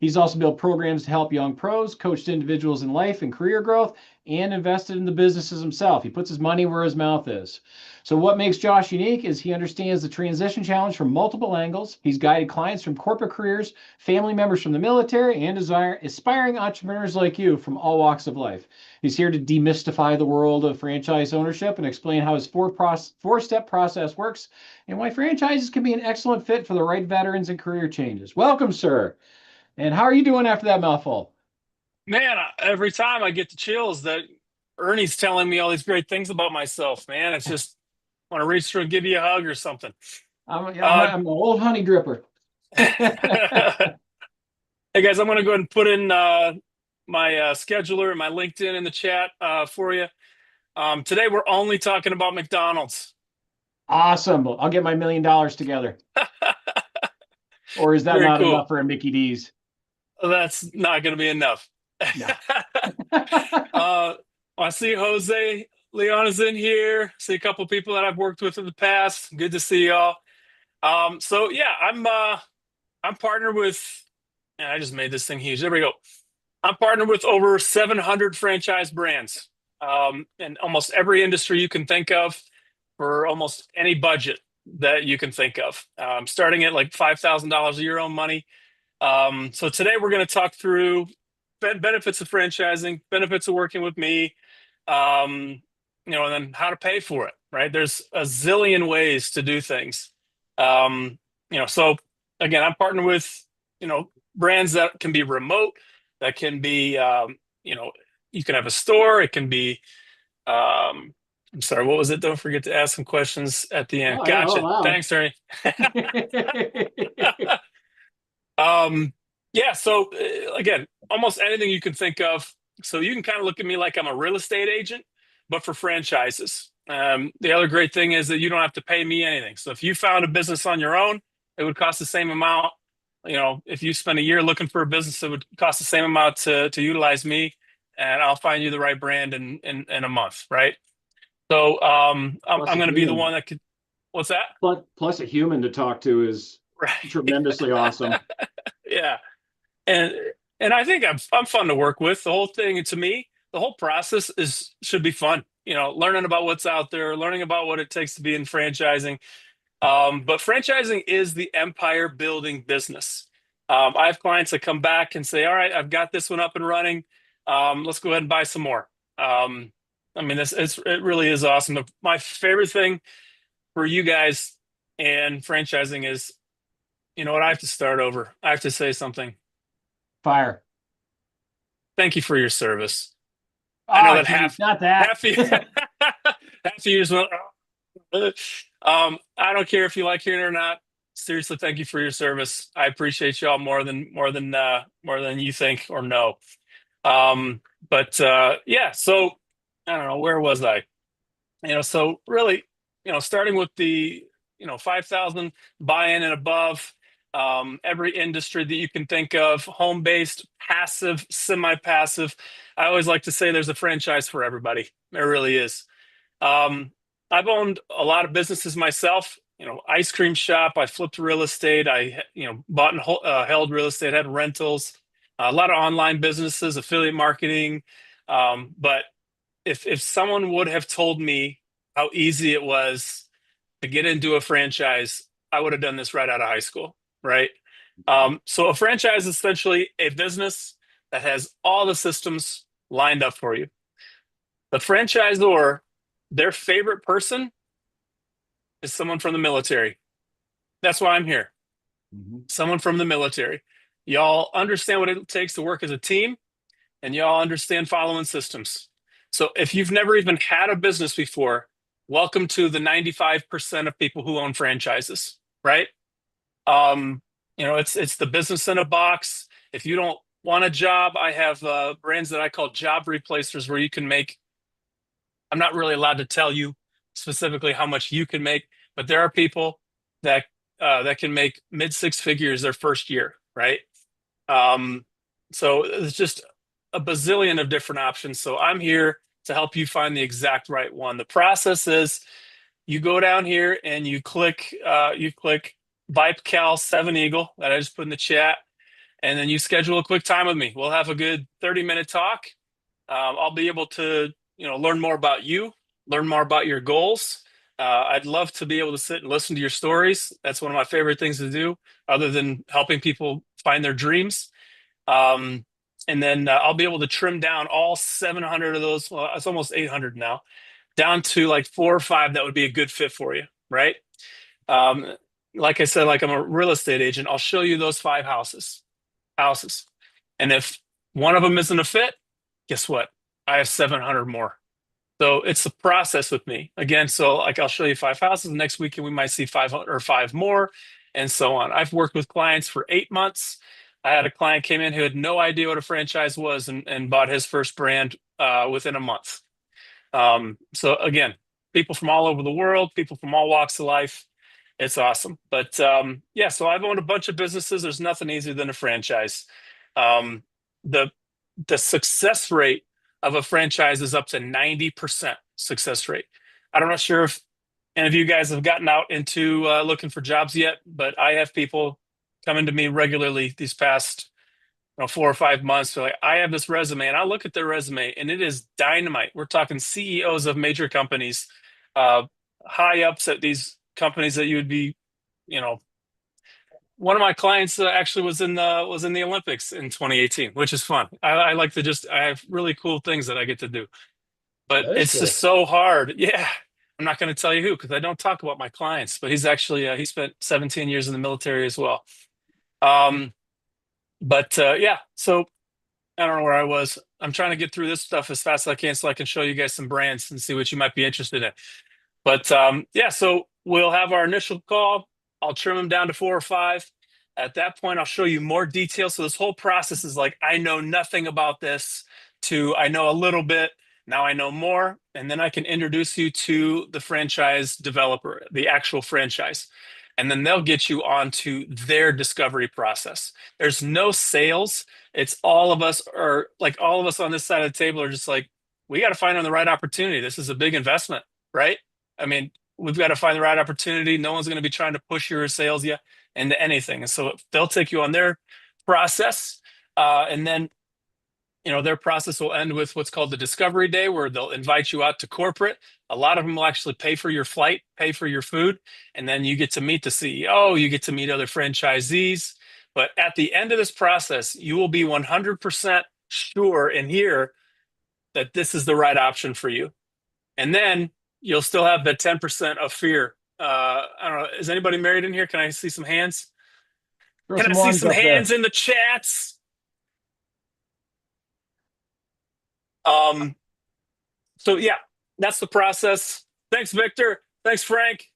He's also built programs to help young pros, coached individuals in life and career growth, and invested in the businesses himself. He puts his money where his mouth is. So, what makes Josh unique is he understands the transition challenge from multiple angles. He's guided clients from corporate careers, family members from the military, and aspiring entrepreneurs like you from all walks of life. He's here to demystify the world of franchise ownership and explain how his four-step process works and why franchises can be an excellent fit for the right veterans and career changes. Welcome, sir. And how are you doing after that mouthful? Man, every time I get the chills that Ernie's telling me all these great things about myself, man. It's just want to reach through and give you a hug or something. Uh, I'm an old honey dripper. hey guys, I'm going to go ahead and put in my scheduler and my LinkedIn in the chat for you. Today we're only talking about McDonald's. Awesome. I'll get my $1 million together. Or is that Very not cool. enough for a Mickey D's? That's not going to be enough. No. uh, I see Jose Leon is in here. See a couple people that I've worked with in the past. Good to see y'all. So yeah, I'm partnered with, and I just made this thing huge. There we go. I'm partnered with over 700 franchise brands, in almost every industry you can think of, for almost any budget that you can think of. Starting at like $5,000 of your own money. So today we're going to talk through benefits of franchising, benefits of working with me, and then how to pay for it, right? There's a zillion ways to do things. So again, I'm partnered with, brands that can be remote, that can be, you can have a store. It can be, I'm sorry, what was it? Don't forget to ask some questions at the end. Oh, yeah. Oh, Gotcha. wow. Thanks, Ernie. Um, yeah, so again, almost anything you can think of. So you can kind of look at me like I'm a real estate agent, but for franchises. The other great thing is that you don't have to pay me anything. So if you found a business on your own, it would cost the same amount. If you spend a year looking for a business, it would cost the same amount to utilize me, and I'll find you the right brand in a month, right? So Plus I'm a going to be the human. one that could. What's that? Plus a human to talk to is Right. tremendously awesome. Yeah. and and I think I'm fun to work with. The whole thing, to me, the whole process is should be fun. Learning about what's out there, learning about what it takes to be in franchising. But franchising is the empire building business. I have clients that come back and say, "All right, I've got this one up and running. Let's go ahead and buy some more." I mean, it really is awesome. My favorite thing for you guys and franchising is, you know what? I have to start over. I have to say something. Fire. Thank you for your service. I know Oh, that geez, half not that. half you half of you just went. "Oh." I don't care if you like hearing it or not. Seriously, thank you for your service. I appreciate y'all more than you think or know. But yeah, so I don't know, where was I? So really, starting with the 5,000 buy-in and above. Every industry that you can think of, home-based, passive, semi-passive. I always like to say there's a franchise for everybody. There really is. Um, I've owned a lot of businesses myself. Ice cream shop. I flipped real estate. I bought and held real estate. Had rentals. A lot of online businesses, affiliate marketing. But if someone would have told me how easy it was to get into a franchise, I would have done this right out of high school, right? So a franchise is essentially a business that has all the systems lined up for you. The franchisor, their favorite person is someone from the military. That's why I'm here. Mhm. Someone from the military. Y'all understand what it takes to work as a team, and y'all understand following systems. So if you've never even had a business before, welcome to the 95% of people who own franchises, right? It's the business in a box. If you don't want a job, I have brands that I call job replacers where you can make. I'm not really allowed to tell you specifically how much you can make, but there are people that that can make mid six figures their first year, right? Um, so it's just a bazillion of different options. So I'm here to help you find the exact right one. The process is you go down here and you click VipeCal 7 Eagle that I just put in the chat. and then you schedule a quick time with me. We'll have a good 30-minute talk. I'll be able to, learn more about you, learn more about your goals. I'd love to be able to sit and listen to your stories. That's one of my favorite things to do, other than helping people find their dreams. Um, and then I'll be able to trim down all 700 of those. Well, it's almost 800 now, down to like 4 or 5 that would be a good fit for you, right? Um, like I said, like I'm a real estate agent, I'll show you those 5 houses. And if one of them isn't a fit, guess what? I have 700 more. So it's the process with me. Again, so like I'll show you 5 houses. Next weekend, we might see 500 or 5 more, and so on. I've worked with clients for 8 months. I had a client came in who had no idea what a franchise was and bought his first brand within a month. So again, people from all over the world, people from all walks of life. It's awesome. But yeah, so I've owned a bunch of businesses. There's nothing easier than a franchise. Um, the the success rate of a franchise is up to 90% success rate. I'm not sure if any of you guys have gotten out into looking for jobs yet, but I have people coming to me regularly these past 4 or 5 months. They're like, I have this resume, and I look at their resume, and it is dynamite. We're talking CEOs of major companies, uh, high ups at these companies that you would be, you know, one of my clients actually was in the Olympics in 2018, which is fun. I like to just I have really cool things that I get to do, but That is it's cool. just so hard. Yeah, I'm not going to tell you who because I don't talk about my clients. But he's actually he spent 17 years in the military as well. Um, but yeah, so I don't know where I was. I'm trying to get through this stuff as fast as I can so I can show you guys some brands and see what you might be interested in. But yeah, so we'll have our initial call. I'll trim them down to 4 or 5. At that point, I'll show you more details. So this whole process is like, I know nothing about this to I know a little bit. Now I know more. And then I can introduce you to the franchise developer, the actual franchise. And then they'll get you onto their discovery process. There's no sales. It's all of us are like all of us on this side of the table are just like, we got to find on the right opportunity. This is a big investment, right? I mean, we've got to find the right opportunity. No one's going to be trying to push your sales yet into anything. And so they'll take you on their process. And then, their process will end with what's called the discovery day, where they'll invite you out to corporate. A lot of them will actually pay for your flight, pay for your food. And then you get to meet the CEO, you get to meet other franchisees. But at the end of this process, you will be 100% sure and hear that this is the right option for you. And then you'll still have the 10% of fear. I don't know. Is anybody married in here? Can I see some hands? Throw Can I some see ones some up there. hands in the chats? Um, so yeah, that's the process. Thanks, Victor. Thanks, Frank.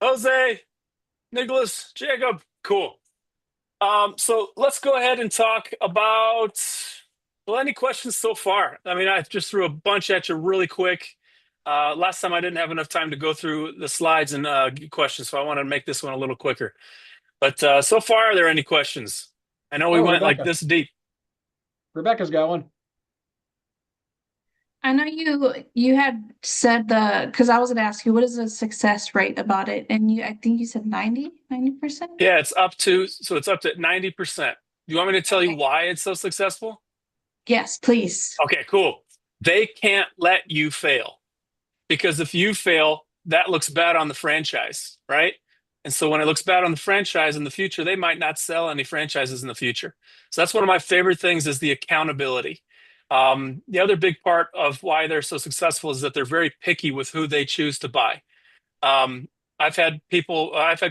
Jose, Nicholas, Jacob. Cool. So let's go ahead and talk about, well, any questions so far? I mean, I just threw a bunch at you really quick. Last time I didn't have enough time to go through the slides and get questions, so I wanted to make this one a little quicker. But so far, are there any questions? I know we Oh, went like Rebecca. this deep. Rebecca's got one. I know you had said because I was gonna ask you what is the success rate about it, and I think you said 90%. Yeah, it's up to 90%. Do you want me to tell you Okay. why it's so successful? Yes, please. Okay, cool. They can't let you fail. Because if you fail, that looks bad on the franchise, right? And so when it looks bad on the franchise in the future, they might not sell any franchises in the future. So that's one of my favorite things is the accountability. The other big part of why they're so successful is that they're very picky with who they choose to buy. Um, I've had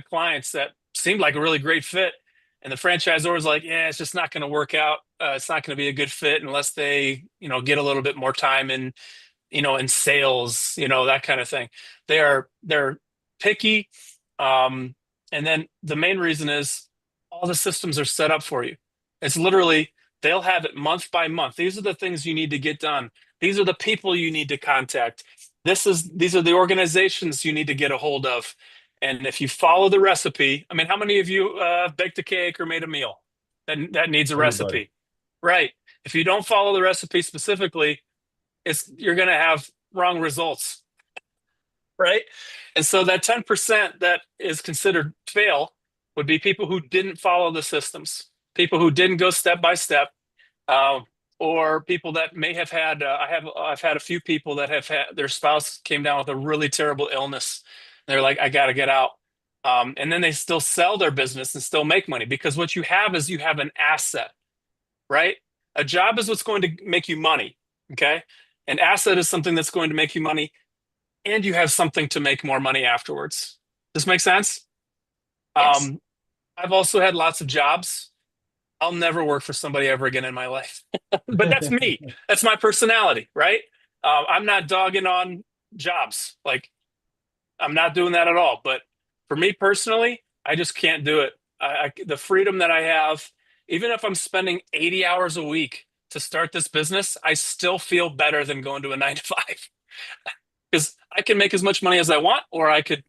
clients that seemed like a really great fit, and the franchisor was like, "Yeah, it's just not going to work out. It's not going to be a good fit unless they, get a little bit more time in sales, that kind of thing." They're picky. Um, and then the main reason is all the systems are set up for you. It's literally they'll have it month by month. These are the things you need to get done. These are the people you need to contact. These are the organizations you need to get a hold of. And if you follow the recipe, I mean, how many of you baked a cake or made a meal that needs a Everybody. recipe? Right. If you don't follow the recipe specifically, you're going to have wrong results, right? And so that 10% that is considered fail would be people who didn't follow the systems. people who didn't go step by step, or people that may have had. I've had a few people that have had their spouse came down with a really terrible illness. They're like, I got to get out, and then they still sell their business and still make money, because what you have is you have an asset, right? A job is what's going to make you money. Okay, an asset is something that's going to make you money, and you have something to make more money afterwards. Does this make sense? Yes. I've also had lots of jobs. I'll never work for somebody ever again in my life. But that's me. That's my personality, right? I'm not dogging on jobs. Like, I'm not doing that at all. But for me personally, I just can't do it. The freedom that I have, even if I'm spending 80 hours a week to start this business, I still feel better than going to a 9 to 5, because I can make as much money as I want, or I could,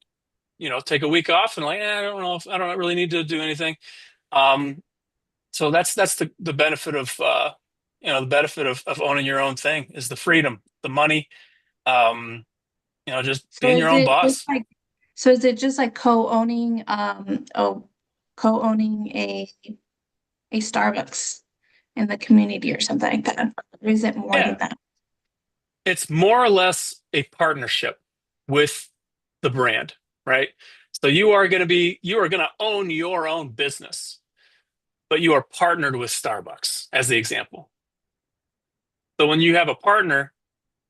take a week off and like, I don't know if I don't really need to do anything. So that's the benefit of of owning your own thing, is the freedom, the money, just So being is your own it just boss. like, so is it just like co-owning, co-owning a Starbucks in the community or something like that? Or is it more than Yeah, that? it's more or less a partnership with the brand, right? So you are going to own your own business, but you are partnered with Starbucks, as the example. So when you have a partner,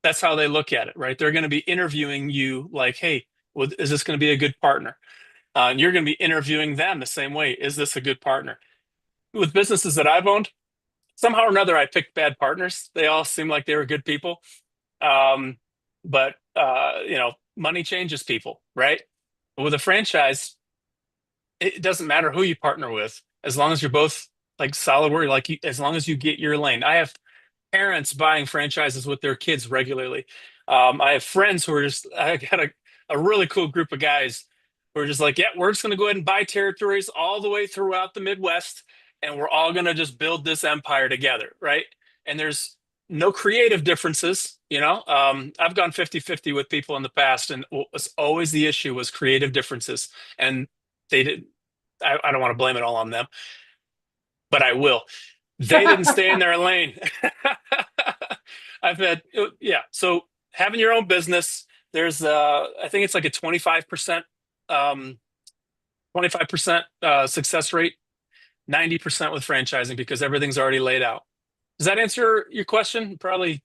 that's how they look at it, right? They're going to be interviewing you like, hey, well, is this going to be a good partner? And you're going to be interviewing them the same way. Is this a good partner? With businesses that I've owned, somehow or another, I picked bad partners. They all seem like they were good people. But money changes people, right? But with a franchise, it doesn't matter who you partner with, as long as you're both like solid work, as long as you get your lane. I have parents buying franchises with their kids regularly. I have friends who are I got a really cool group of guys who are just like, yeah, we're just going to go ahead and buy territories all the way throughout the Midwest, and we're all going to just build this empire together, right? And there's no creative differences, I've gone 50-50 with people in the past, and what was always the issue was creative differences. And they did, I don't want to blame it all on them, but I will. They didn't stay in their lane. I've had, yeah. So having your own business, there's, I think it's like a 25%, 25% success rate, 90% with franchising, because everything's already laid out. Does that answer your question? Probably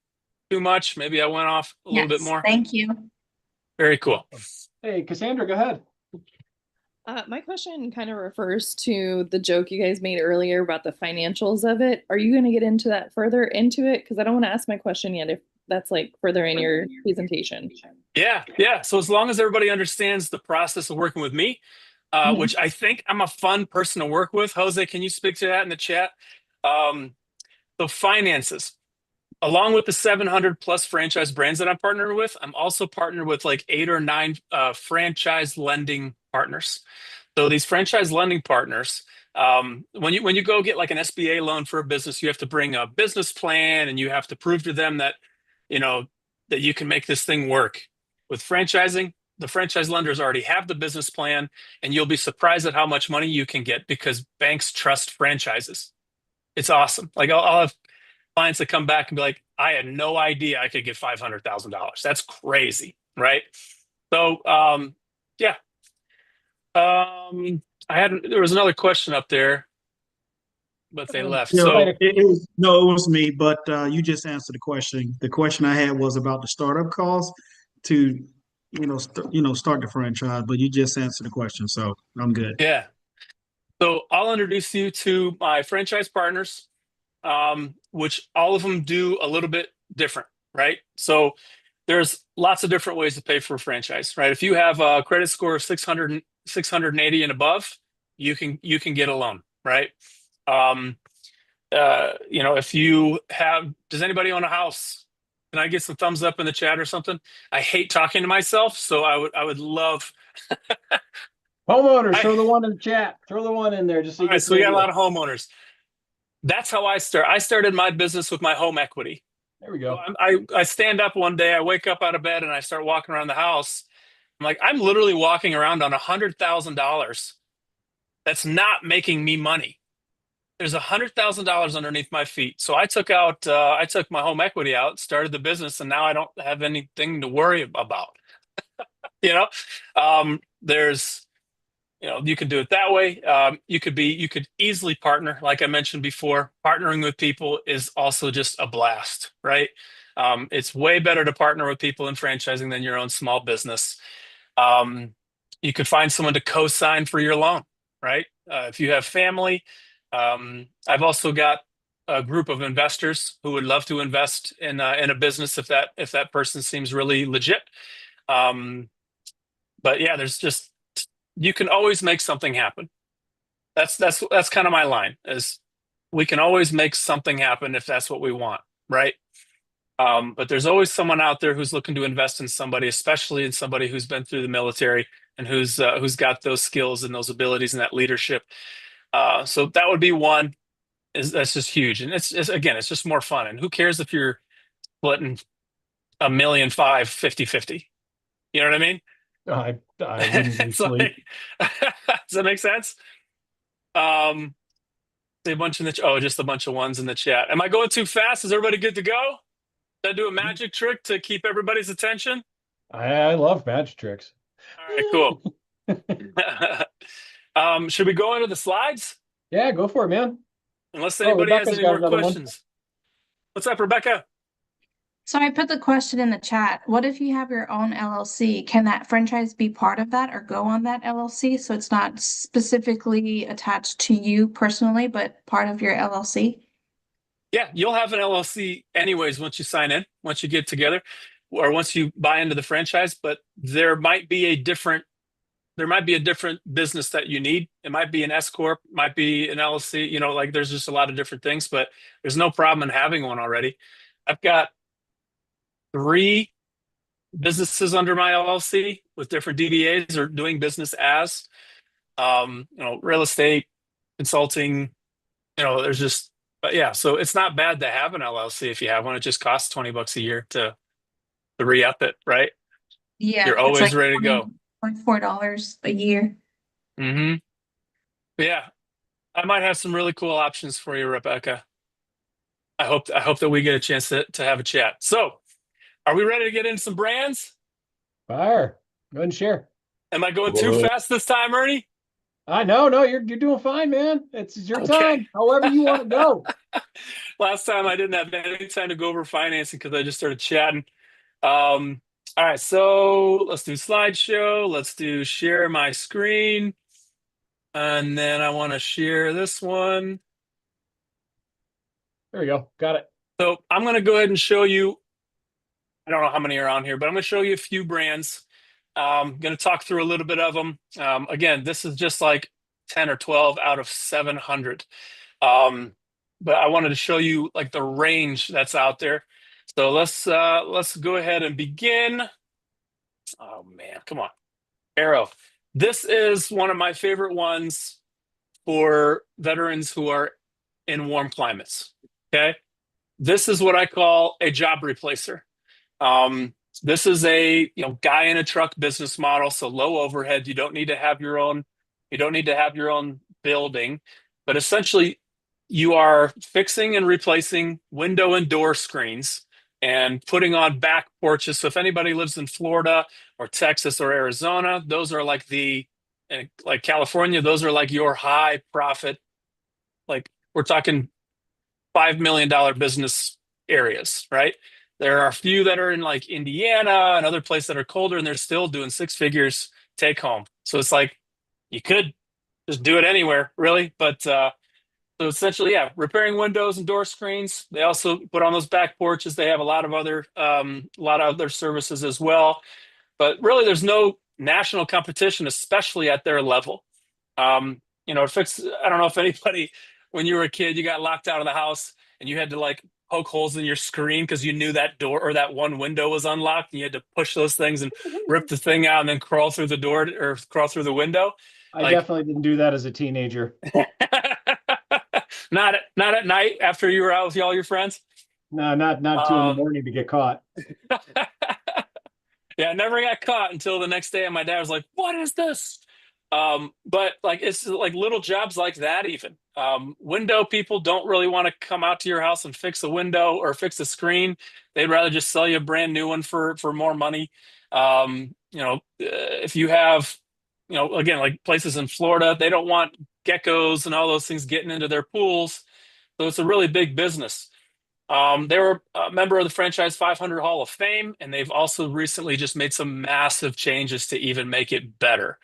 too much. Maybe I went off a little bit Yes, more. thank you. Very cool. Hey, Cassandra, go ahead. My question kind of refers to the joke you guys made earlier about the financials of it. Are you going to get into that further into it? Because I don't want to ask my question yet if that's like further in your presentation. Yeah, yeah. So as long as everybody understands the process of working with me, which I think I'm a fun person to work with. Jose, can you speak to that in the chat? The finances, along with the 700 plus franchise brands that I'm partnered with, I'm also partnered with like 8 or 9 franchise lending partners. So these franchise lending partners, when you go get like an SBA loan for a business, you have to bring a business plan, and you have to prove to them that that you can make this thing work. With franchising, the franchise lenders already have the business plan, and you'll be surprised at how much money you can get, because banks trust franchises. It's awesome. Like I'll have clients that come back and be like, I had no idea I could get $500,000. That's crazy, right? So, yeah. There was another question up there, but they left. Yeah, So, it was me, but you just answered the question. The question I had was about the startup costs to, start the franchise, but you just answered the question, so I'm good. yeah. So I'll introduce you to my franchise partners, which all of them do a little bit different, right? So there's lots of different ways to pay for a franchise, right? If you have a credit score of 680 and above, you can get a loan, right? If you have, does anybody own a house? Can I get some thumbs up in the chat or something? I hate talking to myself, so I would love. Homeowners, throw the one in the chat. Throw the one in there just so you All right, get so we got a idea. lot of homeowners. That's how I start. I started my business with my home equity. There we go. So I stand up one day, I wake up out of bed, and I start walking around the house. I'm like, I'm literally walking around on $100,000. That's not making me money. there's $100,000 underneath my feet. So I took my home equity out, started the business, and now I don't have anything to worry about. You know, there's, you can do it that way. You could easily partner. Like I mentioned before, partnering with people is also just a blast, right? It's way better to partner with people in franchising than your own small business. Um, you could find someone to co-sign for your loan, right? If you have family, I've also got a group of investors who would love to invest in a business if that person seems really legit. Um, but yeah, there's just you can always make something happen. That's kind of my line is we can always make something happen if that's what we want, right? But there's always someone out there who's looking to invest in somebody, especially in somebody who's been through the military and who's got those skills and those abilities and that leadership. So that would be one. That's just huge, and again, it's just more fun. And who cares if you're splitting 1.5 million 50/50? You know what I mean? I wouldn't be It's like, asleep. does that make sense? Um, say a bunch in the just a bunch of ones in the chat. Am I going too fast? Is everybody good to go? Did I do a magic trick to keep everybody's attention? I love magic tricks. All right, cool. Should we go into the slides? Yeah, go for it, man. Unless Oh, anybody has Rebecca's any got more another one. questions. What's up, Rebecca? So I put the question in the chat. What if you have your own LLC? Can that franchise be part of that or go on that LLC? So it's not specifically attached to you personally, but part of your LLC? Yeah, you'll have an LLC anyways once you sign in, once you get together, or once you buy into the franchise. But there might be a different business that you need. It might be an S corp, might be an LLC. Like there's just a lot of different things. But there's no problem in having one already. I've got 3 businesses under my LLC with different DBAs or doing business as, real estate, consulting. There's just, but yeah, so it's not bad to have an LLC if you have one. It just costs $20 a year to re-up it, right? Yeah, You're it's always like ready to go. $24 a year. Mm-hmm. Yeah, I might have some really cool options for you, Rebecca. I hope that we get a chance to have a chat. So, are we ready to get into some brands? Fire. Go ahead and share. Am I going too fast this time, Ernie? No, you're doing fine, man. It's your Okay. time. However you want to go. Last time I didn't have any time to go over financing because I just started chatting. All right, so let's do slideshow. Let's do share my screen. And then I want to share this one. There we go. Got it. So I'm going to go ahead and show you, I don't know how many are on here, but I'm going to show you a few brands. I'm going to talk through a little bit of them. Again, this is just like 10 or 12 out of 700. But I wanted to show you like the range that's out there. So let's go ahead and begin. Oh man, come on. Arrow. This is one of my favorite ones for veterans who are in warm climates. Okay. This is what I call a job replacer. This is a guy in a truck business model, so low overhead. You don't need to have your own building, but essentially you are fixing and replacing window and door screens and putting on back porches. So if anybody lives in Florida or Texas or Arizona, those are like like California, those are like your high profit, like we're talking $5 million business areas, right? There are a few that are in like Indiana and other places that are colder, and they're still doing 6 figures take home. So it's like you could just do it anywhere, really. But so essentially, yeah, repairing windows and door screens. They also put on those back porches. They have a lot of other services as well. But really, there's no national competition, especially at their level. It fixed. I don't know if anybody, when you were a kid, you got locked out of the house and you had to like poke holes in your screen because you knew that door or that one window was unlocked, and you had to push those things and rip the thing out and then crawl through the door or crawl through the window. I definitely didn't do that as a teenager. Not at night after you were out with all your friends. No, not 2 in the morning to get caught. Yeah, I never got caught until the next day, and my dad was like, "What is this?" But like it's like little jobs like that even. Window people don't really want to come out to your house and fix a window or fix a screen. They'd rather just sell you a brand new one for more money. If you have, again, like places in Florida, they don't want geckos and all those things getting into their pools. So it's a really big business. They were a member of the Franchise 500 Hall of Fame, and they've also recently just made some massive changes to even make it better.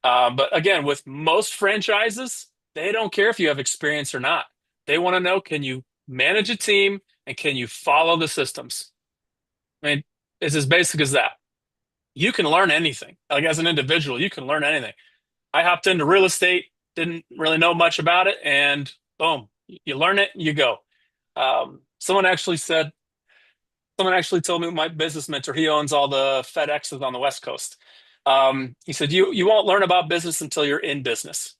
But again, with most franchises, they don't care if you have experience or not. They want to know, can you manage a team and can you follow the systems? I mean, it's as basic as that. You can learn anything. Like as an individual, you can learn anything. I hopped into real estate, didn't really know much about it, and boom, you learn it, you go. Someone actually told me, my business mentor, he owns all the FedExes on the West Coast. He said, you won't learn about business until you're in business.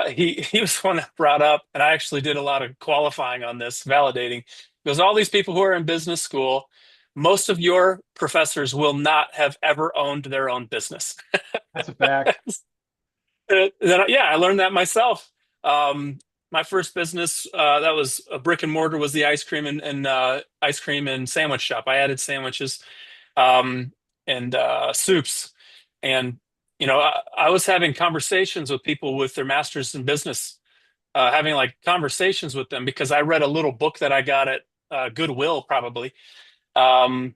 He was one that brought up, and I actually did a lot of qualifying on this, validating, because all these people who are in business school, most of your professors will not have ever owned their own business. That's a fact. Yeah, I learned that myself. My first business that was a brick and mortar was the ice cream and sandwich shop. I added sandwiches and soups, and I was having conversations with people with their masters in business, having like conversations with them because I read a little book that I got at Goodwill probably, and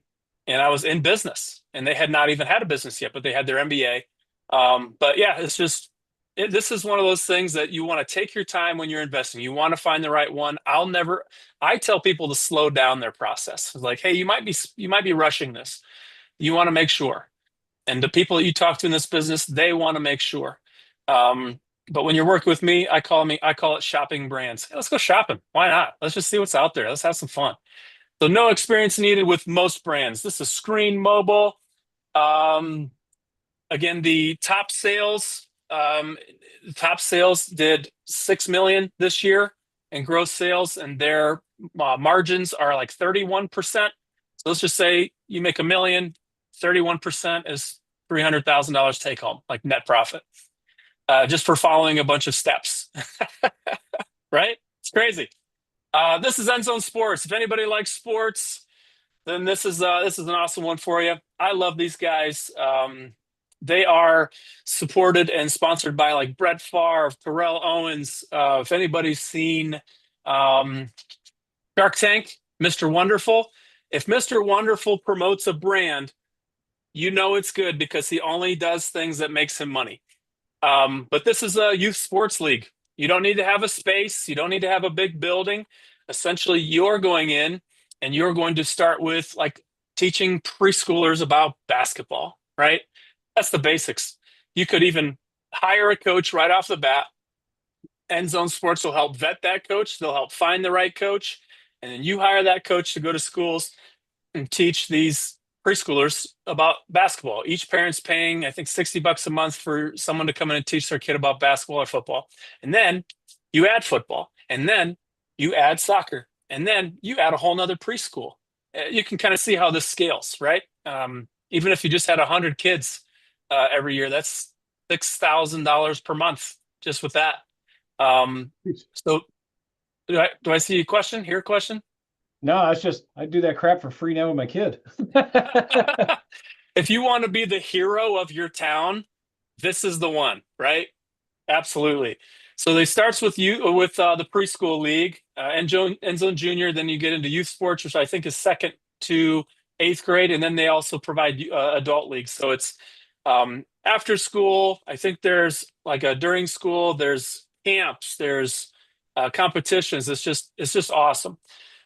I was in business, and they had not even had a business yet, but they had their MBA. But yeah, this is one of those things that you want to take your time when you're investing. You want to find the right one. I tell people to slow down their process. It's like, hey, you might be rushing this. You want to make sure. And the people that you talk to in this business, they want to make sure. But when you're working with me, I call it shopping brands. Hey, let's go shopping. Why not? Let's just see what's out there. Let's have some fun. So no experience needed with most brands. This is Screen Mobile. Again, the top sales did 6 million this year in gross sales, and their margins are like 31%. So let's just say you make $1 million, 31% is $300,000 take home, like net profit, just for following a bunch of steps. Right? It's crazy. This is End Zone Sports. If anybody likes sports, then this is an awesome one for you. I love these guys. They are supported and sponsored by like Brett Favre, Terrell Owens. If anybody's seen Shark Tank, Mr. Wonderful. If Mr. Wonderful promotes a brand, you know it's good because he only does things that makes him money. But this is a youth sports league. You don't need to have a space. You don't need to have a big building. Essentially, you're going in and you're going to start with like teaching preschoolers about basketball, right? That's the basics. You could even hire a coach right off the bat. End Zone Sports will help vet that coach. They'll help find the right coach. And then you hire that coach to go to schools and teach these preschoolers about basketball. Each parent's paying, I think, $60 a month for someone to come in and teach their kid about basketball or football. And then you add football, and then you add soccer, and then you add a whole nother preschool. You can kind of see how this scales, right? Even if you just had 100 kids every year, that's $6,000 per month just with that. So do I see a question? Hear a question? No, it's just I do that crap for free now with my kid. If you want to be the hero of your town, this is the one, right? Absolutely. So they starts with the preschool league, End Zone Junior. Then you get into youth sports, which I think is second to 8th grade, and then they also provide adult leagues. So it's after school. I think there's like a during school. There's camps. There's competitions. It's just awesome.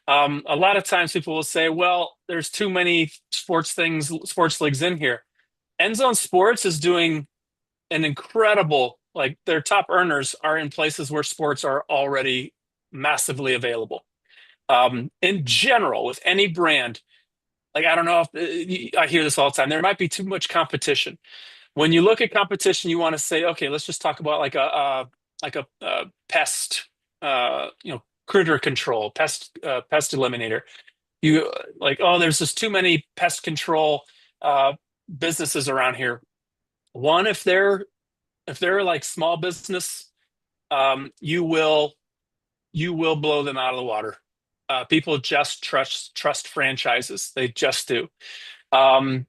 A lot of times people will say, well, there's too many sports leagues in here. End Zone Sports is doing an incredible, like their top earners are in places where sports are already massively available. In general, with any brand, like I don't know if I hear this all the time, there might be too much competition. When you look at competition, you want to say, okay, let's just talk about like a pest, critter control, pest eliminator. You like, oh, there's just too many pest control businesses around here. One, if they're if they're like small business, you will blow them out of the water. People just trust franchises. They just do. Um,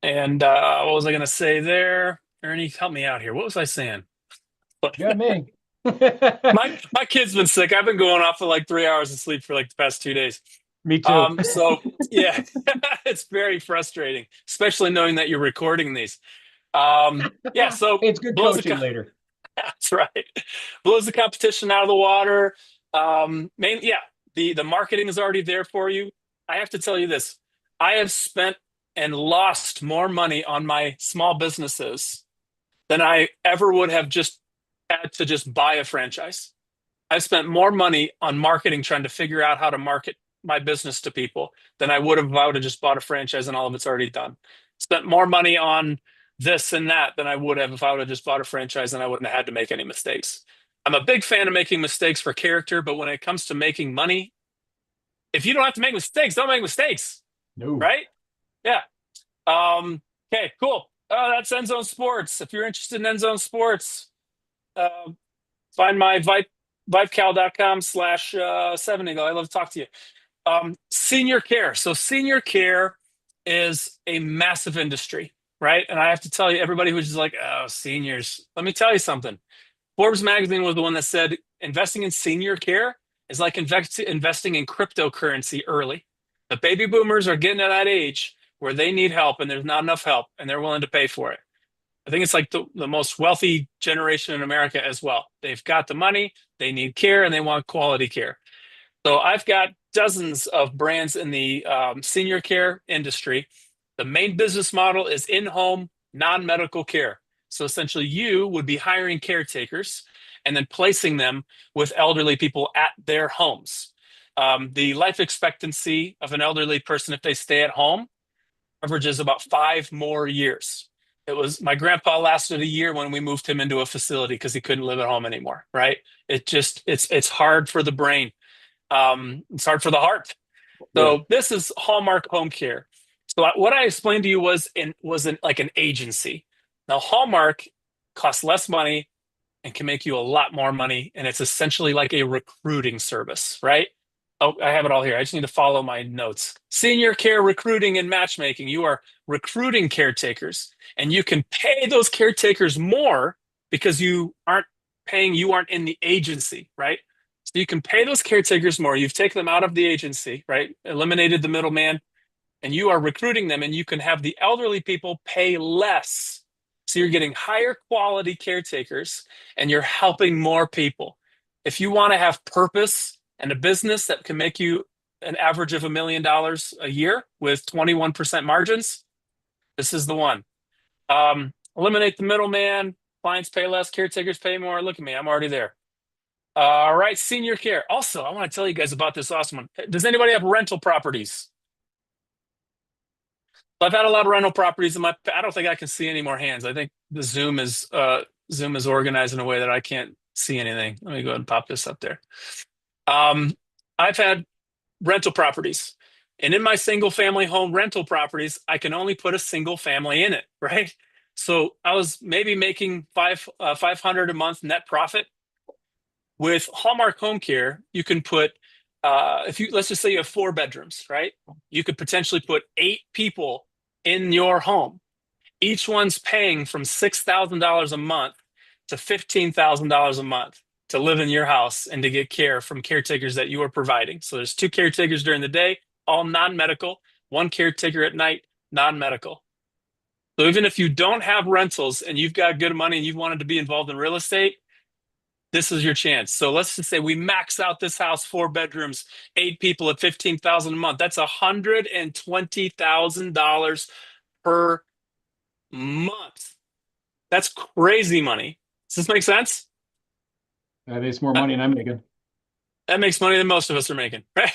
and what was I going to say there? Ernie, help me out here. What was I saying? Yeah, me. My kid's been sick. I've been going off for like 3 hours of sleep for like the past 2 days. Me too. So yeah, it's very frustrating, especially knowing that you're recording these. Yeah, so It's good coaching later. that's right. Blows the competition out of the water. Yeah, the marketing is already there for you. I have to tell you this. I have spent and lost more money on my small businesses than I ever would have just had to just buy a franchise. I've spent more money on marketing trying to figure out how to market my business to people than I would have if I would have just bought a franchise and all of it's already done. Spent more money on this and that than I would have if I would have just bought a franchise and I wouldn't have had to make any mistakes. I'm a big fan of making mistakes for character, but when it comes to making money, if you don't have to make mistakes, don't make mistakes. No. Right? Yeah. Okay, cool. That's End Zone Sports. If you're interested in End Zone Sports, find my vivecal.com/7eagle. I love to talk to you. Senior care. So senior care is a massive industry, right? And I have to tell you, everybody who's just like, oh, seniors, let me tell you something. Forbes magazine was the one that said investing in senior care is like investing in cryptocurrency early. The baby boomers are getting to that age where they need help and there's not enough help and they're willing to pay for it. I think it's like the most wealthy generation in America as well. They've got the money, they need care, and they want quality care. So I've got dozens of brands in the senior care industry. The main business model is in-home, non-medical care. So essentially you would be hiring caretakers and then placing them with elderly people at their homes. The life expectancy of an elderly person, if they stay at home, averages about 5 more years. It was my grandpa lasted a year when we moved him into a facility because he couldn't live at home anymore, right? It's hard for the brain. It's hard for the heart. So this is Hallmark Home Care. So what I explained to you was like an agency. Now Hallmark costs less money and can make you a lot more money, and it's essentially like a recruiting service, right? Oh, I have it all here. I just need to follow my notes. Senior care recruiting and matchmaking. You are recruiting caretakers, and you can pay those caretakers more because you aren't in the agency, right? So you can pay those caretakers more. You've taken them out of the agency, right? Eliminated the middleman, and you are recruiting them, and you can have the elderly people pay less. So you're getting higher quality caretakers, and you're helping more people. If you want to have purpose and a business that can make you an average of $1 million a year with 21% margins, this is the one. Eliminate the middleman. Clients pay less, caretakers pay more. Look at me, I'm already there. All right, senior care. Also, I want to tell you guys about this awesome one. Does anybody have rental properties? I've had a lot of rental properties I don't think I can see any more hands. I think the Zoom is organized in a way that I can't see anything. Let me go ahead and pop this up there. I've had rental properties, and in my single family home rental properties, I can only put a single family in it, right? So I was maybe making $500 a month net profit. With Hallmark Home Care, you can put let's just say you have 4 bedrooms, right? You could potentially put 8 people in your home. Each one's paying from $6,000 a month to $15,000 a month to live in your house and to get care from caretakers that you are providing. So there's 2 caretakers during the day, all non-medical, 1 caretaker at night, non-medical. So even if you don't have rentals and you've got good money and you've wanted to be involved in real estate, this is your chance. So let's just say we max out this house, 4 bedrooms, 8 people at $15,000 a month. That's $120,000 per month. That's crazy money. Does this make sense? That makes more money than I'm making. That makes money than most of us are making, right?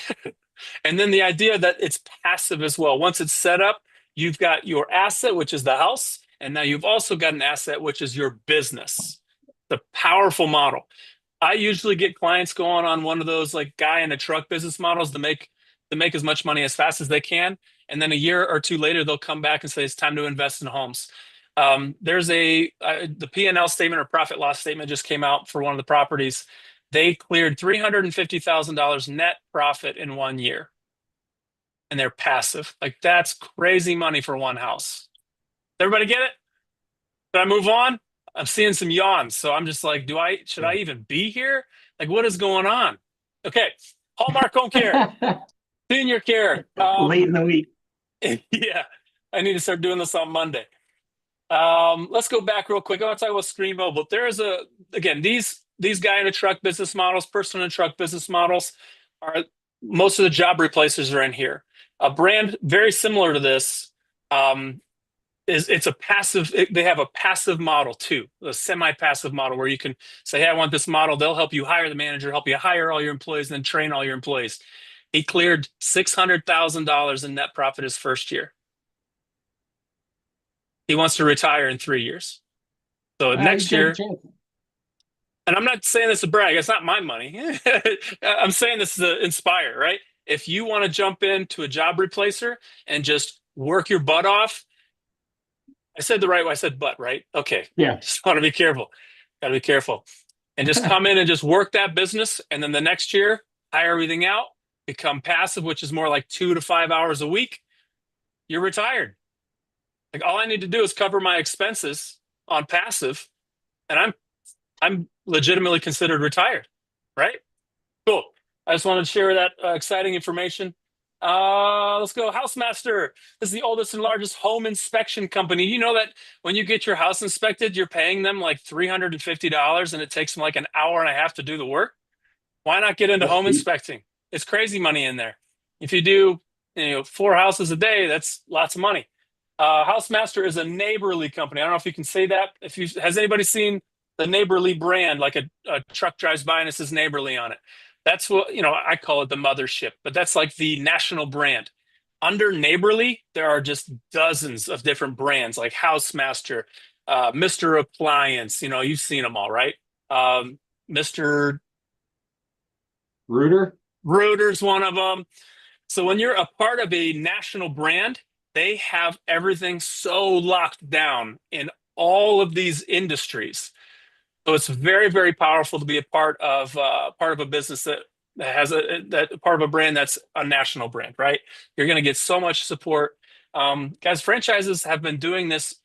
And then the idea that it's passive as well. Once it's set up, you've got your asset, which is the house, and now you've also got an asset, which is your business. The powerful model. I usually get clients going on one of those like guy in a truck business models to make as much money as fast as they can. And then a year or 2 later, they'll come back and say, it's time to invest in homes. There's the P&L statement or profit loss statement just came out for one of the properties. They cleared $350,000 net profit in 1 year. And they're passive. Like, that's crazy money for one house. Everybody get it? Did I move on? I'm seeing some yawns. So I'm just like, should I even be here? Like, what is going on? Okay. Hallmark Home Care, Senior Care. Late in the week. Yeah. I need to start doing this on Monday. Let's go back real quick. I want to talk about Screen Mobile. Again, these guy in a truck business models, person in a truck business models are most of the job replacers are in here. A brand very similar to this it's a passive. They have a passive model too, a semi-passive model where you can say, "Hey, I want this model." They'll help you hire the manager, help you hire all your employees, and then train all your employees. He cleared $600,000 in net profit his first year. He wants to retire in 3 years. So next year, and I'm not saying this to brag. It's not my money. I'm saying this to inspire, right? If you want to jump into a job replacer and just work your butt off, I said the right way. I said butt, right? Okay. Yeah. Just want to be careful. Got to be careful. And just come in and just work that business. And then the next year, hire everything out, become passive, which is more like 2 to 5 hours a week. You're retired. Like, all I need to do is cover my expenses on passive, and I'm legitimately considered retired, right? Cool. I just wanted to share that exciting information. Let's go. Housemaster. This is the oldest and largest home inspection company. You know that when you get your house inspected, you're paying them like $350 and it takes them like an hour and a half to do the work. Why not get into home inspecting? It's crazy money in there. If you do, 4 houses a day, that's lots of money. Housemaster is a Neighborly company. I don't know if you can say that. Has anybody seen the Neighborly brand? Like a truck drives by and it says Neighborly on it. That's what, I call it the mothership, but that's like the national brand. Under Neighborly, there are just dozens of different brands like Housemaster, Mr. Appliance. You've seen them all, right? Mr. Reuter's one of them. So when you're a part of a national brand, they have everything so locked down in all of these industries. So it's very, very powerful to be a part of a business that has part of a brand that's a national brand, right? You're going to get so much support. Guys, franchises have been doing this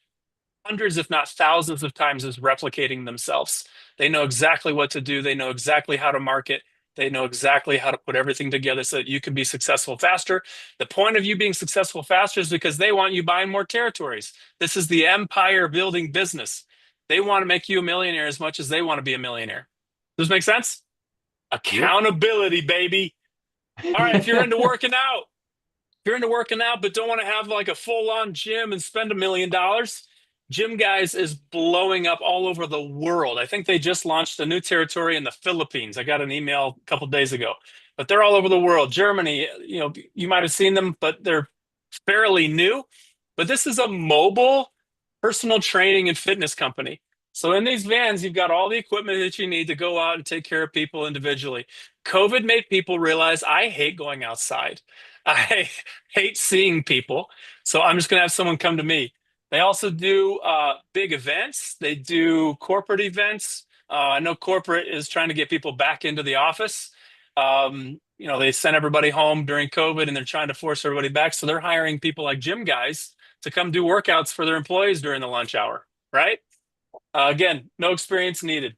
hundreds, if not thousands of times, is replicating themselves. They know exactly what to do. They know exactly how to market. They know exactly how to put everything together so that you can be successful faster. The point of you being successful faster is because they want you buying more territories. This is the empire building business. They want to make you a millionaire as much as they want to be a millionaire. Does this make sense? Accountability, baby. All right, if you're into working out, but don't want to have like a full-on gym and spend $1 million, Gym Guys is blowing up all over the world. I think they just launched a new territory in the Philippines. I got an email a couple of days ago, but they're all over the world. Germany, you might have seen them, but they're fairly new. But this is a mobile personal training and fitness company. So in these vans, you've got all the equipment that you need to go out and take care of people individually. COVID made people realize I hate going outside. I hate seeing people. So I'm just going to have someone come to me. They also do big events. They do corporate events. I know corporate is trying to get people back into the office. They sent everybody home during COVID and they're trying to force everybody back. So they're hiring people like Gym Guys to come do workouts for their employees during the lunch hour, right? Again, no experience needed.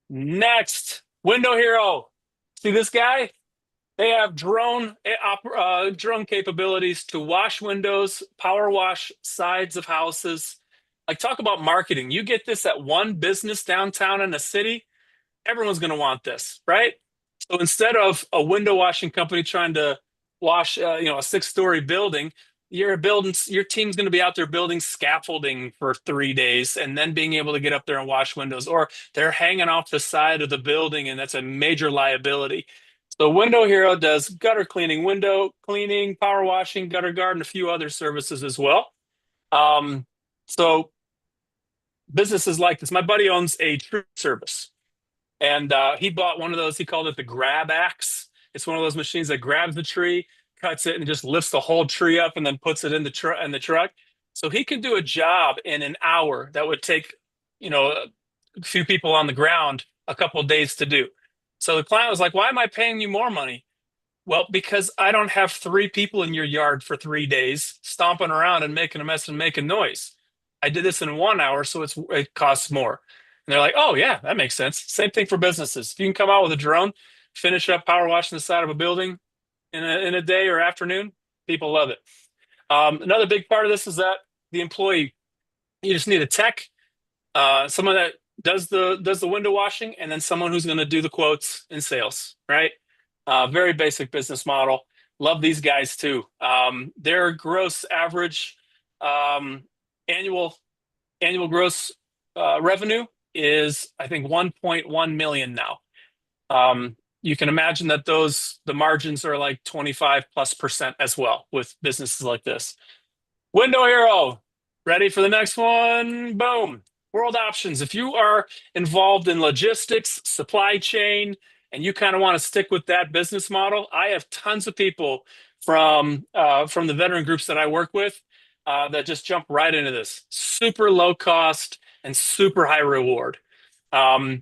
Next, Window Hero. See this guy? They have drone capabilities to wash windows, power wash sides of houses. Like, talk about marketing. You get this at one business downtown in a city, everyone's going to want this, right? So instead of a window washing company trying to wash, a 6-story building, your team's going to be out there building scaffolding for 3 days and then being able to get up there and wash windows, or they're hanging off the side of the building and that's a major liability. So Window Hero does gutter cleaning, window cleaning, power washing, gutter guard, and a few other services as well. So businesses like this. My buddy owns a tree service, and he bought one of those. He called it the grab axe. It's one of those machines that grabs the tree, cuts it, and just lifts the whole tree up and then puts it in the truck. So he can do a job in an hour that would take, a few people on the ground a couple of days to do. So the client was like, why am I paying you more money? Well, because I don't have 3 people in your yard for 3 days stomping around and making a mess and making noise. I did this in 1 hour, so it costs more. And they're like, oh yeah, that makes sense. Same thing for businesses. If you can come out with a drone, finish up power washing the side of a building in a day or afternoon, people love it. Another big part of this is that the employee, you just need a tech, someone that does the window washing, and then someone who's going to do the quotes in sales, right? Very basic business model. Love these guys too. Their gross average annual gross revenue is, I think, 1.1 million now. You can imagine that the margins are like 25+% as well with businesses like this. Window Hero, ready for the next one? Boom. World Options. If you are involved in logistics, supply chain, and you kind of want to stick with that business model, I have tons of people from the veteran groups that I work with that just jump right into this. Super low cost and super high reward. So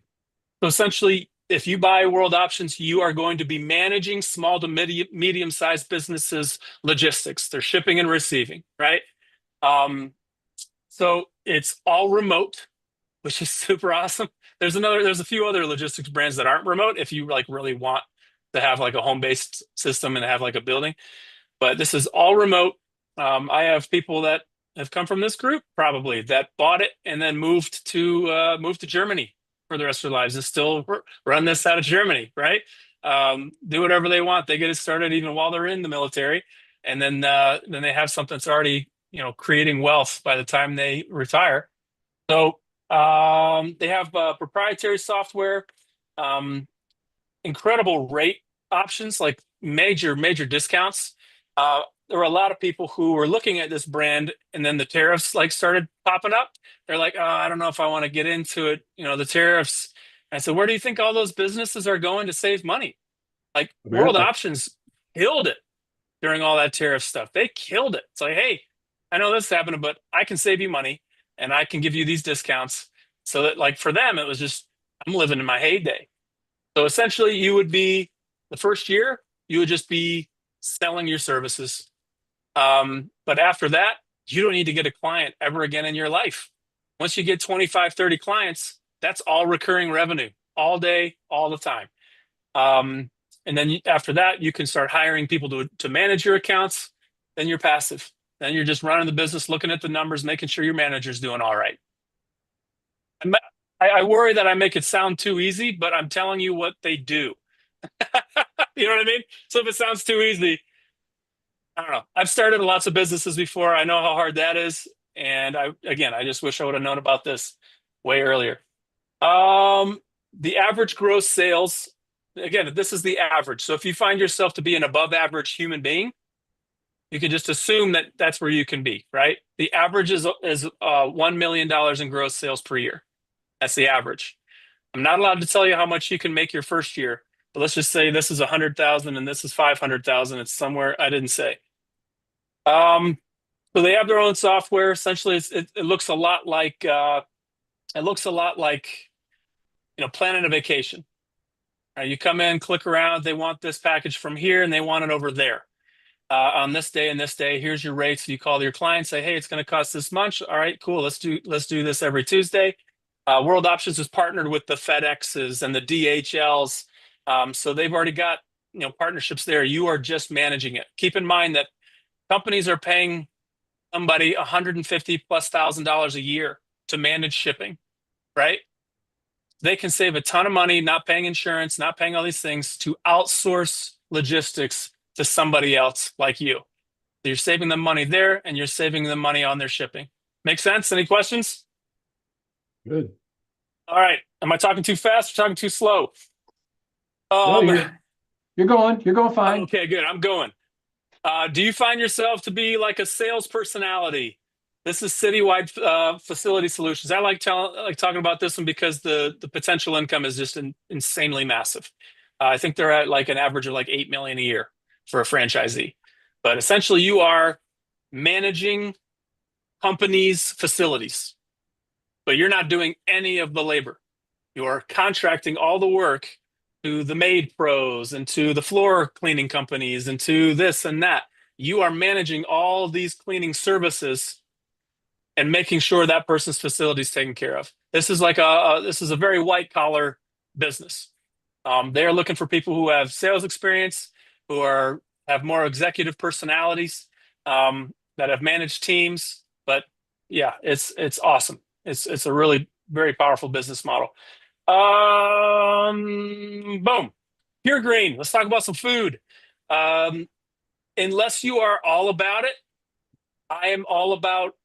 essentially, if you buy World Options, you are going to be managing small to medium-sized businesses logistics. They're shipping and receiving, right? So it's all remote, which is super awesome. There's a few other logistics brands that aren't remote if you like really want to have like a home-based system and have like a building, but this is all remote. I have people that have come from this group probably that bought it and then moved to Germany for the rest of their lives and still run this out of Germany, right? Do whatever they want. They get it started even while they're in the military, and then they have something that's already creating wealth by the time they retire. So they have proprietary software, incredible rate options, like major discounts. There were a lot of people who were looking at this brand, and then the tariffs like started popping up. They're like, oh, I don't know if I want to get into it. The tariffs. And I said, where do you think all those businesses are going to save money? Like World Options killed it during all that tariff stuff. They killed it. It's like, hey, I know this is happening, but I can save you money and I can give you these discounts. So that like for them, it was just, I'm living in my heyday. So essentially the first year, you would just be selling your services. But after that, you don't need to get a client ever again in your life. Once you get 25, 30 clients, that's all recurring revenue all day, all the time. And then after that, you can start hiring people to manage your accounts. Then you're passive. Then you're just running the business, looking at the numbers, making sure your manager's doing all right. I worry that I make it sound too easy, but I'm telling you what they do. You know what I mean? So if it sounds too easy, I don't know. I've started lots of businesses before. I know how hard that is. And I just wish I would have known about this way earlier. The average gross sales, again, this is the average. So if you find yourself to be an above average human being, you can just assume that that's where you can be, right? The average is $1 million in gross sales per year. That's the average. I'm not allowed to tell you how much you can make your first year, but let's just say this is 100,000 and this is 500,000. It's somewhere I didn't say. So they have their own software. Essentially, it looks a lot like planning a vacation. You come in, click around. They want this package from here, and they want it over there. On this day and this day, here's your rates. You call your client, say, hey, it's going to cost this much. All right, cool. Let's do this every Tuesday. World Options is partnered with the FedExes and the DHLs. So they've already got partnerships there. You are just managing it. Keep in mind that companies are paying somebody $150,000+ a year to manage shipping, right? They can save a ton of money not paying insurance, not paying all these things to outsource logistics to somebody else like you. So you're saving them money there and you're saving them money on their shipping. Make sense? Any questions? Good. All right. Am I talking too fast or talking too slow? No, you're going fine. Okay, good. I'm going. Do you find yourself to be like a sales personality? This is Citywide Facility Solutions. I like talking about this one because the potential income is just insanely massive. I think they're at like an average of like 8 million a year for a franchisee. But essentially, you are managing company's facilities, but you're not doing any of the labor. You're contracting all the work to the maid pros and to the floor cleaning companies and to this and that. You are managing all these cleaning services and making sure that person's facility is taken care of. This is like this is a very white collar business. They're looking for people who have sales experience, who have more executive personalities, that have managed teams. But yeah, it's awesome. It's a really very powerful business model. Boom. Pure Green. Let's talk about some food. Unless you are all about it, I am all about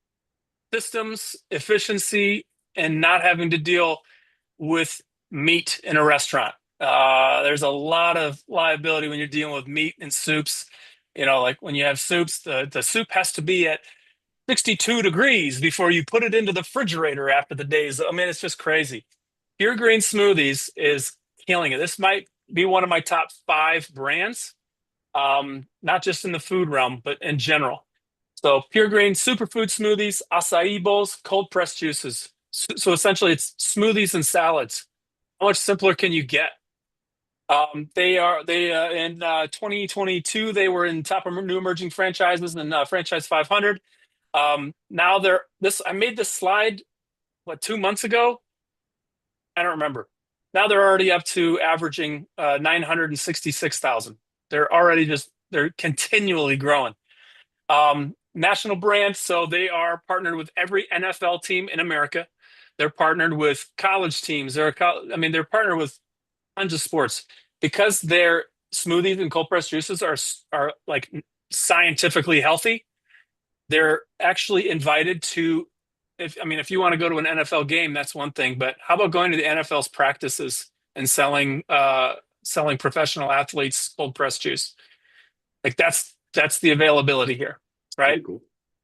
systems, efficiency, and not having to deal with meat in a restaurant. There's a lot of liability when you're dealing with meat and soups. You know, like when you have soups, the soup has to be at 62 degrees before you put it into the refrigerator after the days. I mean, it's just crazy. Pure Green Smoothies is killing it. This might be one of my top 5 brands, not just in the food realm, but in general. So Pure Green superfood smoothies, acai bowls, cold pressed juices. So essentially, it's smoothies and salads. How much simpler can you get? They in 2022 they were in top of new emerging franchises and franchise 500. Now I made this slide 2 months ago. I don't remember. Now they're already up to averaging 966,000. They're continually growing. National brand, so they are partnered with every NFL team in America. They're partnered with college teams. They're partnered with tons of sports because their smoothies and cold pressed juices are like scientifically healthy. They're actually invited to. If you want to go to an NFL game, that's one thing. But how about going to the NFL's practices and selling professional athletes cold pressed juice? Like that's the availability here, right? Cool.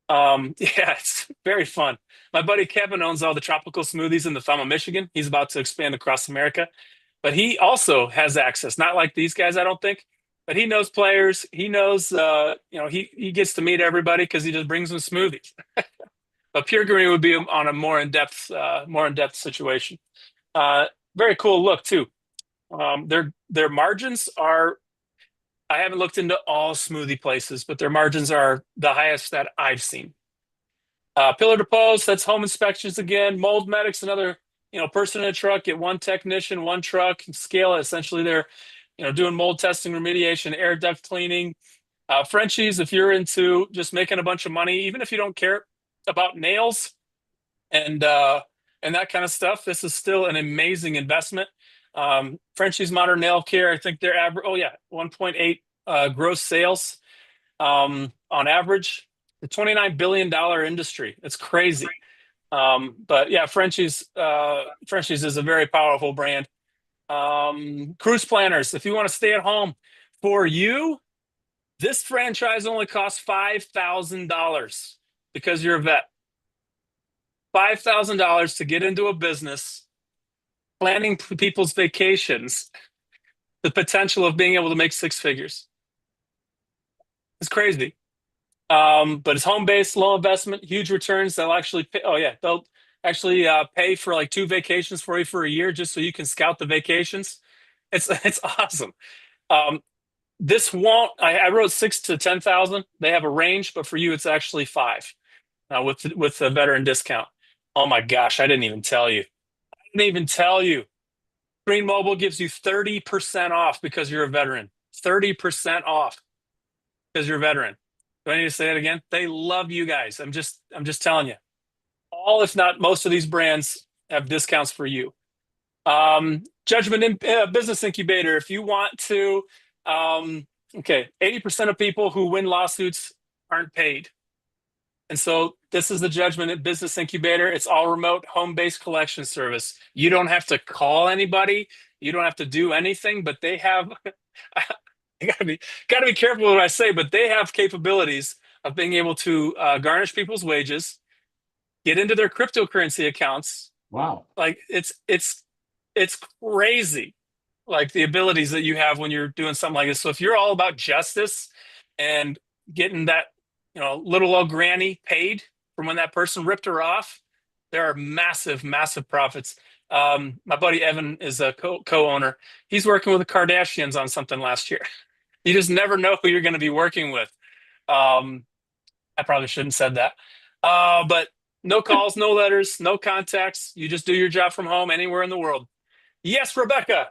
Yeah, it's very fun. My buddy Kevin owns all the tropical smoothies in the Thumb of Michigan. He's about to expand across America, but he also has access. Not like these guys, I don't think, but he knows players. He knows, he gets to meet everybody because he just brings them smoothies. But Pure Green would be on a more in depth situation. Very cool look too. Their margins are. I haven't looked into all smoothie places, but their margins are the highest that I've seen. Pillar to post, that's home inspections again. Mold medics, another person in a truck, get one technician, one truck, scale it. Essentially, they're doing mold testing, remediation, air duct cleaning. Frenchies, if you're into just making a bunch of money, even if you don't care about nails and that kind of stuff, this is still an amazing investment. Frenchie's Modern Nail Care, I think they're 1.8 gross sales on average. The $29 billion industry. It's crazy. But yeah, Frenchie's is a very powerful brand. Cruise planners, if you want to stay at home, for you, this franchise only costs $5,000 because you're a vet. $5,000 to get into a business planning people's vacations, the potential of being able to make 6 figures. It's crazy. But it's home-based, low investment, huge returns. They'll actually pay, they'll actually pay for like 2 vacations for you for a year just so you can scout the vacations. It's awesome. This won't. I wrote 6 to 10,000. They have a range, but for you, it's actually 5 with the veteran discount. Oh my gosh, I didn't even tell you. Green Mobile gives you 30% off because you're a veteran. 30% off because you're a veteran. Do I need to say that again? They love you guys. I'm just telling you. All, if not most of these brands have discounts for you. Judgment Business Incubator. If you want to, 80% of people who win lawsuits aren't paid. And so this is the Judgment Business Incubator. It's all remote, home-based collection service. You don't have to call anybody. You don't have to do anything, but they have, I gotta be careful what I say, but they have capabilities of being able to garnish people's wages, get into their cryptocurrency accounts. Wow. Like it's crazy. Like the abilities that you have when you're doing something like this. So if you're all about justice and getting that, little old granny paid, from when that person ripped her off, there are massive, massive profits. My buddy Evan is a co-owner. He's working with the Kardashians on something last year. You just never know who you're going to be working with. I probably shouldn't have said that. But no calls, no letters, no contacts. You just do your job from home anywhere in the world. Yes, Rebecca.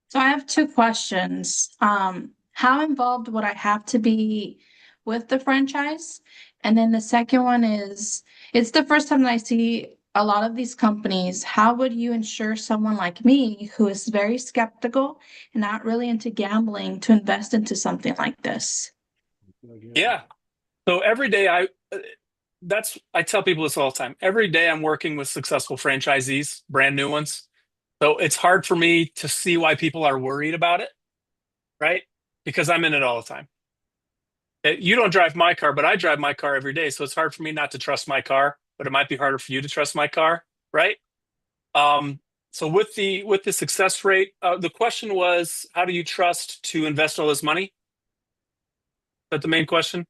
So I have two questions. How involved would I have to be with the franchise? And then the second one is, it's the first time that I see a lot of these companies. How would you ensure someone like me, who is very skeptical and not really into gambling, to invest into something like this? Yeah. So every day I tell people this all the time. Every day I'm working with successful franchisees, brand new ones. So it's hard for me to see why people are worried about it, right? Because I'm in it all the time. You don't drive my car, but I drive my car every day. So it's hard for me not to trust my car, but it might be harder for you to trust my car, right? So with the success rate, the question was, how do you trust to invest all this money? Is that the main question?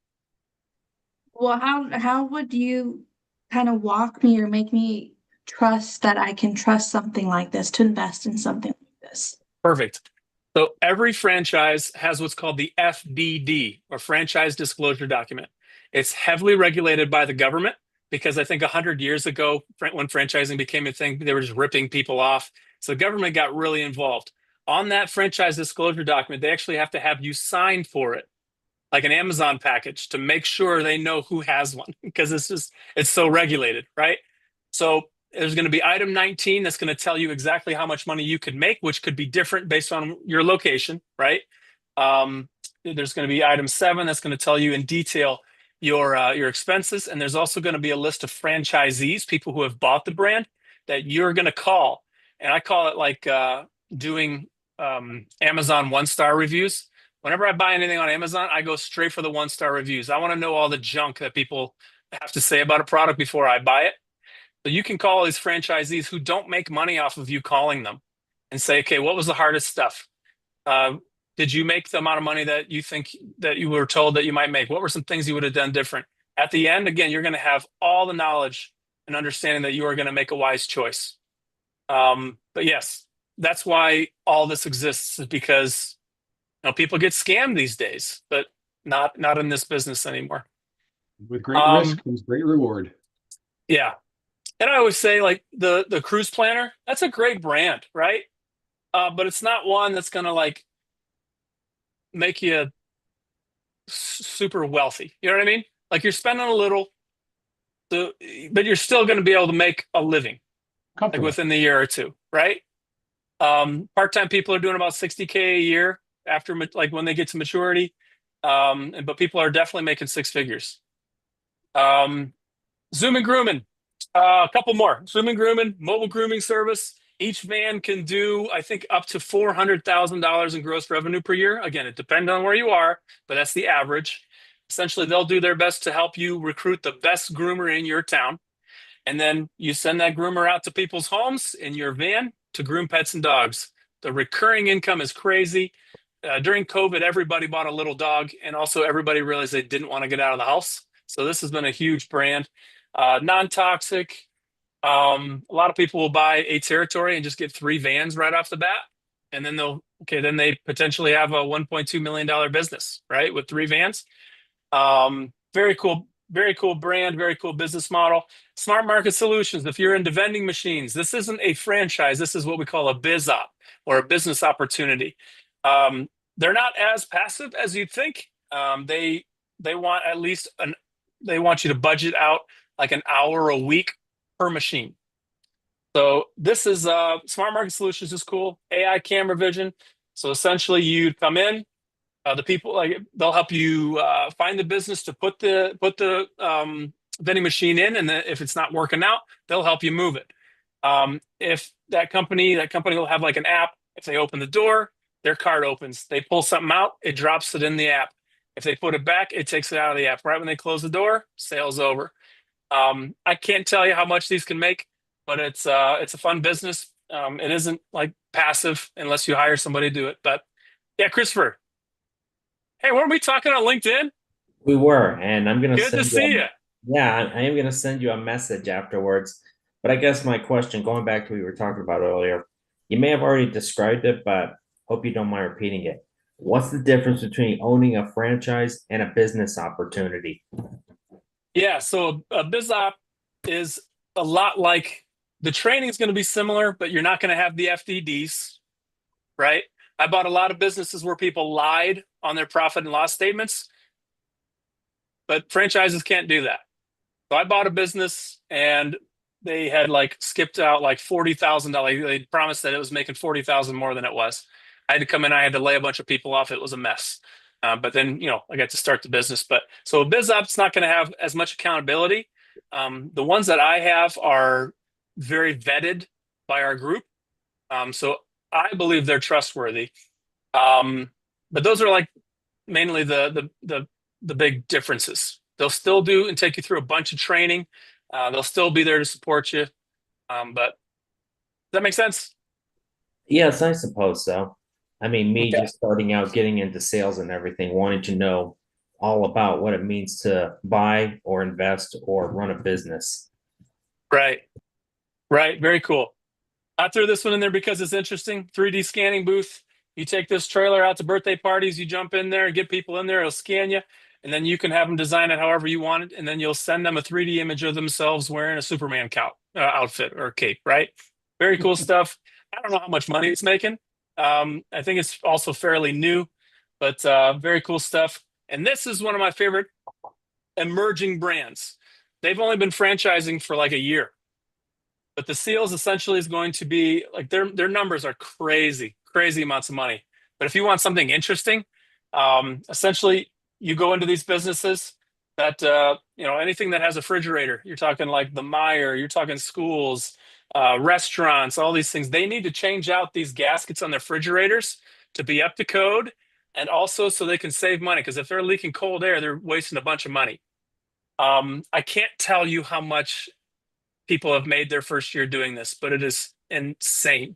Well, how would you kind of walk me or make me trust that I can trust something like this to invest in something like this? Perfect. So every franchise has what's called the FDD, or franchise disclosure document. It's heavily regulated by the government because I think 100 years ago, when franchising became a thing, they were just ripping people off. So the government got really involved. On that franchise disclosure document, they actually have to have you sign for it, like an Amazon package, to make sure they know who has one, because it's so regulated, right? So there's going to be item 19 that's going to tell you exactly how much money you could make, which could be different based on your location, right? There's going to be item 7 that's going to tell you in detail your expenses, and there's also going to be a list of franchisees, people who have bought the brand, that you're going to call. And I call it like doing Amazon 1-star reviews. Whenever I buy anything on Amazon, I go straight for the 1-star reviews. I want to know all the junk that people have to say about a product before I buy it. So you can call these franchisees who don't make money off of you calling them and say, okay, what was the hardest stuff? Did you make the amount of money that you think that you were told that you might make? What were some things you would have done different? At the end, again, you're going to have all the knowledge and understanding that you are going to make a wise choice. But yes, that's why all this exists, is because people get scammed these days, but not in this business anymore. With great risk comes great reward. Yeah. And I always say, like, the cruise planner, that's a great brand, right? But it's not one that's going to like make you super wealthy. You know what I mean? Like, you're spending a little, but you're still going to be able to make a living, like within the year or two, right? Part-time people are doing about 60K a year after, like, when they get to maturity. But people are definitely making 6 figures. Zoom and grooming. A couple more. Zoom and grooming, mobile grooming service. Each van can do, I think, up to $400,000 in gross revenue per year. Again, it depends on where you are, but that's the average. Essentially, they'll do their best to help you recruit the best groomer in your town. And then you send that groomer out to people's homes in your van to groom pets and dogs. The recurring income is crazy. During COVID, everybody bought a little dog, and also everybody realized they didn't want to get out of the house. So this has been a huge brand. Non-toxic. A lot of people will buy a territory and just get 3 vans right off the bat. And then then they potentially have a $1.2 million business, right? With 3 vans. Very cool brand, very cool business model. Smart Market Solutions. If you're into vending machines, this isn't a franchise. This is what we call a biz op, or a business opportunity. They're not as passive as you'd think. They want at least they want you to budget out like an hour a week per machine. So this is Smart Market Solutions is cool. AI camera vision. So essentially, you'd come in. The people, like, they'll help you find the business to put the vending machine in, and then if it's not working out, they'll help you move it. If that company will have like an app. If they open the door, their card opens. They pull something out, it drops it in the app. If they put it back, it takes it out of the app. Right when they close the door, sale's over. I can't tell you how much these can make, but it's a fun business. It isn't like passive unless you hire somebody to do it. But yeah, Christopher. Hey, weren't we talking on LinkedIn? We were, and I'm gonna Good to send you. see you. Yeah, I am gonna send you a message afterwards. But I guess my question, going back to what we were talking about earlier, you may have already described it, but hope you don't mind repeating it. What's the difference between owning a franchise and a business opportunity? Yeah, so a biz op is a lot like the training is going to be similar, but you're not going to have the FDDs, right? I bought a lot of businesses where people lied on their profit and loss statements, but franchises can't do that. So I bought a business and they had like skipped out like $40,000. They promised that it was making 40,000 more than it was. I had to come in, I had to lay a bunch of people off. It was a mess. But then, I got to start the business. But so a biz op's not going to have as much accountability. The ones that I have are very vetted by our group. So I believe they're trustworthy. But those are like mainly the big differences. They'll still do and take you through a bunch of training. They'll still be there to support you. But does that make sense? Yes, I suppose so. I mean, me Okay. just starting out, getting into sales and everything, wanting to know all about what it means to buy or invest or run a business. Right. Right. Very cool. I threw this one in there because it's interesting. 3D scanning booth. You take this trailer out to birthday parties, you jump in there and get people in there, it'll scan you, and then you can have them design it however you want it, and then you'll send them a 3D image of themselves wearing a Superman outfit or cape, right? Very cool stuff. I don't know how much money it's making. I think it's also fairly new, but very cool stuff. And this is one of my favorite emerging brands. They've only been franchising for like a year. But the seals essentially is going to be like their numbers are crazy, crazy amounts of money. But if you want something interesting, essentially you go into these businesses that anything that has a refrigerator. You're talking like the Meyer, you're talking schools, restaurants, all these things. They need to change out these gaskets on their refrigerators to be up to code, and also so they can save money. Because if they're leaking cold air, they're wasting a bunch of money. I can't tell you how much people have made their first year doing this, but it is insane.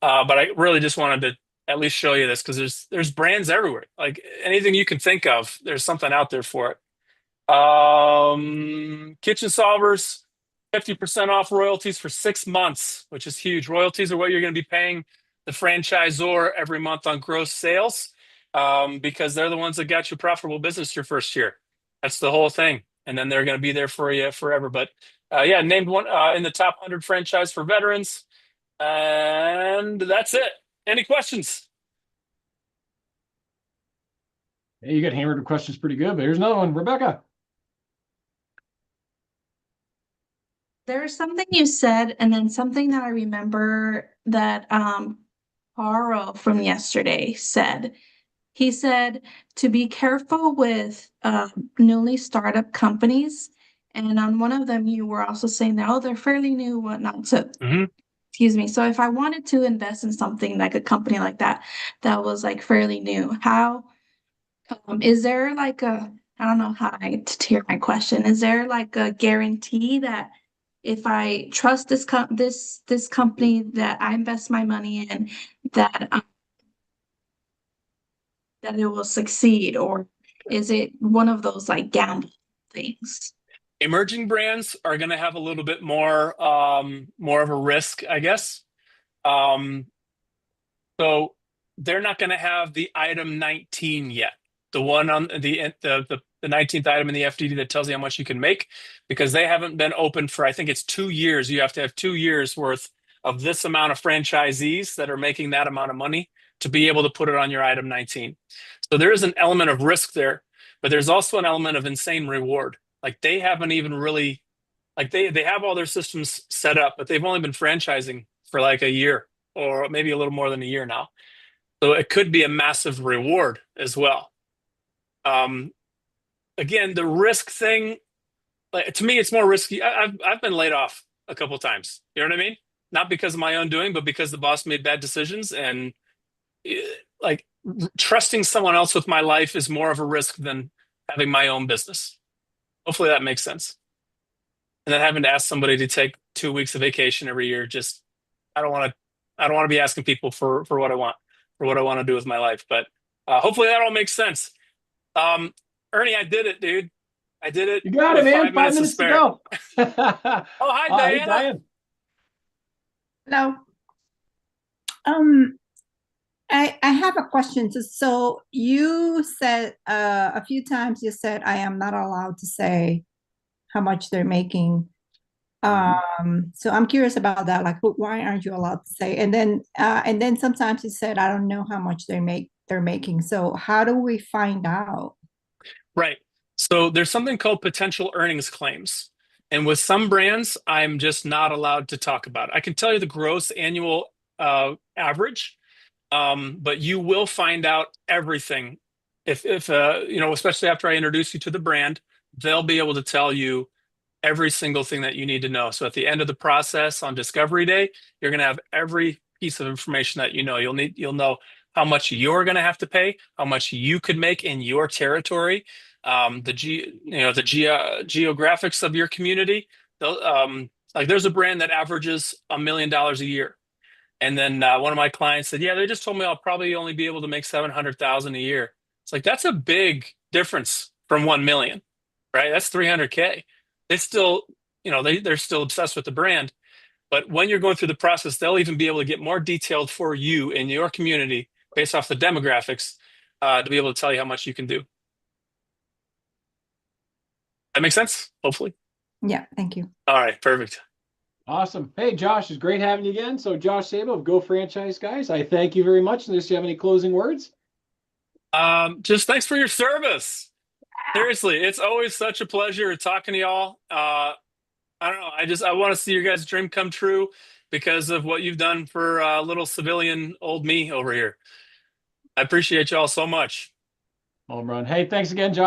But I really just wanted to at least show you this because there's brands everywhere. Like anything you can think of, there's something out there for it. Kitchen solvers, 50% off royalties for 6 months, which is huge. Royalties are what you're going to be paying the franchisor every month on gross sales, because they're the ones that got you profitable business your first year. That's the whole thing. And then they're going to be there for you forever. But yeah, named one in the top 100 franchise for veterans. And that's it. Any questions? Hey, you got hammered with questions pretty good, but here's another one. Rebecca. There's something you said, and then something that I remember that Paro from yesterday said. He said to be careful with newly startup companies. And on one of them, you were also saying that, oh, they're fairly new, whatnot. So, excuse me. So if I wanted to invest in something like a company like that, that was like fairly new, how is there like I don't know how to hear my question. Is there like a guarantee that if I trust this company that I invest my money in, that that it will succeed, or is it one of those like gamble things? Emerging brands are going to have a little bit more of a risk, I guess. So they're not going to have the item 19 yet, the one on the 19th item in the FDD that tells you how much you can make, because they haven't been open for, I think it's 2 years. You have to have 2 years worth of this amount of franchisees that are making that amount of money to be able to put it on your item 19. So there is an element of risk there, but there's also an element of insane reward. Like they haven't even really, like they have all their systems set up, but they've only been franchising for like a year or maybe a little more than a year now. So it could be a massive reward as well. Again, the risk thing, like, to me, it's more risky. I've been laid off a couple times. You know what I mean? Not because of my own doing, but because the boss made bad decisions. And like trusting someone else with my life is more of a risk than having my own business. Hopefully that makes sense. And then having to ask somebody to take 2 weeks of vacation every year, just I don't want to be asking people for what I want, for what I want to do with my life. But hopefully that all makes sense. Ernie, I did it, dude. I did it You got it, with man. 5 5 minutes to minutes to spare. go. Oh, hi, Hi, Diana. Diane. Hello. I have a question. So you said a few times you said I am not allowed to say how much they're making. So I'm curious about that. Like, why aren't you allowed to say? And then sometimes you said I don't know how much they're making. So how do we find out? Right. So there's something called potential earnings claims. And with some brands, I'm just not allowed to talk about it. I can tell you the gross annual average, but you will find out everything. If you know, especially after I introduce you to the brand, they'll be able to tell you every single thing that you need to know. So at the end of the process on Discovery Day, you're going to have every piece of information that you know. You'll know how much you're going to have to pay, how much you could make in your territory, geographics of your community. Like there's a brand that averages $1 million a year. And then one of my clients said, yeah, they just told me I'll probably only be able to make 700,000 a year. It's like, that's a big difference from 1 million, right? That's 300K. They still, they're still obsessed with the brand. But when you're going through the process, they'll even be able to get more detailed for you in your community based off the demographics to be able to tell you how much you can do. That makes sense? Hopefully. Yeah, thank you. All right, perfect. Awesome. Hey, Josh, it's great having you again. So Josh Sabo of Go Franchise Guys, I thank you very much. Unless you have any closing words? Just thanks for your service. Seriously, it's always such a pleasure talking to y'all. I don't know. I want to see your guys' dream come true because of what you've done for little civilian old me over here. I appreciate y'all so much. Home run. Hey, thanks again, Josh.